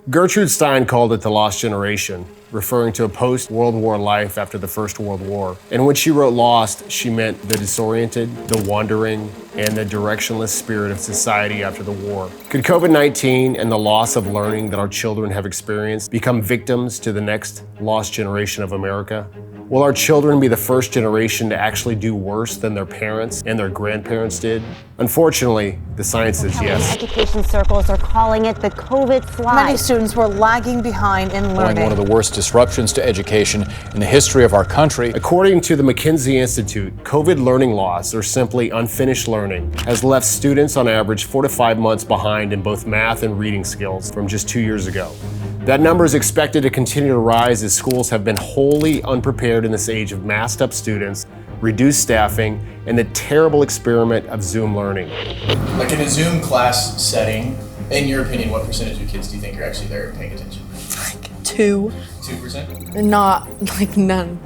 Gertrude Stein called it the lost generation, referring to a post-World War life after the First World War. And when she wrote lost, she meant the disoriented, the wandering, and the directionless spirit of society after the war. Could COVID-19 and the loss of learning that our children have experienced become victims to the next lost generation of America? Will our children be the first generation to actually do worse than their parents and their grandparents did? Unfortunately, the science says yes. Education circles are calling it the COVID slide. Many students were lagging behind in learning. One of the worst disruptions to education in the history of our country. According to the McKinsey Institute, COVID learning loss, or simply unfinished learning, has left students on average 4 to 5 months behind in both math and reading skills from just 2 years ago. That number is expected to continue to rise as schools have been wholly unprepared in this age of masked up students, reduced staffing, and the terrible experiment of Zoom learning. Like in a Zoom class setting, in your opinion, what percentage of kids do you think are actually there paying attention? Like 2%. 2%? Not like none.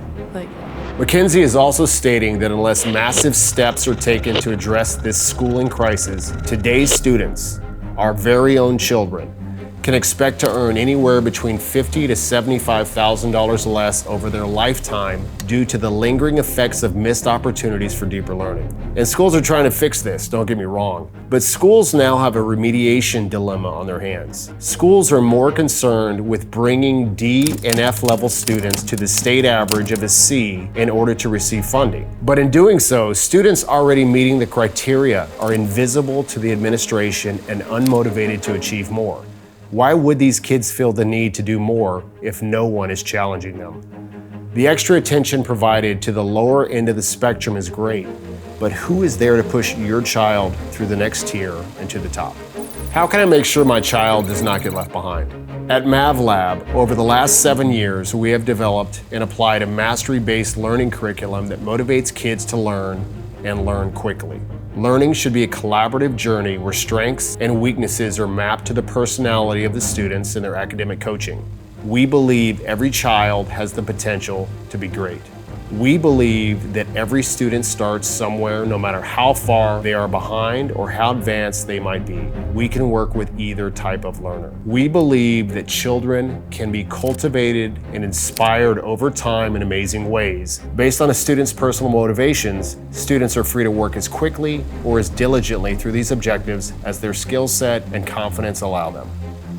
McKinsey is also stating that unless massive steps are taken to address this schooling crisis, today's students, our very own children, can expect to earn anywhere between $50,000 to $75,000 less over their lifetime due to the lingering effects of missed opportunities for deeper learning. And schools are trying to fix this, don't get me wrong. But schools now have a remediation dilemma on their hands. Schools are more concerned with bringing D and F level students to the state average of a C in order to receive funding. But in doing so, students already meeting the criteria are invisible to the administration and unmotivated to achieve more. Why would these kids feel the need to do more if no one is challenging them? The extra attention provided to the lower end of the spectrum is great, but who is there to push your child through the next tier and to the top? How can I make sure my child does not get left behind? At Mavlab, over the last 7 years, we have developed and applied a mastery-based learning curriculum that motivates kids to learn and learn quickly. Learning should be a collaborative journey where strengths and weaknesses are mapped to the personality of the students and their academic coaching. We believe every child has the potential to be great. We believe that every student starts somewhere, no matter how far they are behind or how advanced they might be. We can work with either type of learner. We believe that children can be cultivated and inspired over time in amazing ways. Based on a student's personal motivations, students are free to work as quickly or as diligently through these objectives as their skill set and confidence allow them.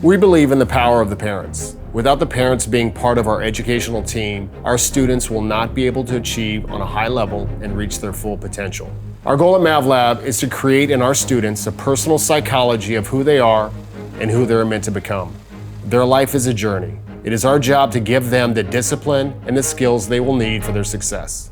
We believe in the power of the parents. Without the parents being part of our educational team, our students will not be able to achieve on a high level and reach their full potential. Our goal at Mavlab is to create in our students a personal psychology of who they are and who they're meant to become. Their life is a journey. It is our job to give them the discipline and the skills they will need for their success.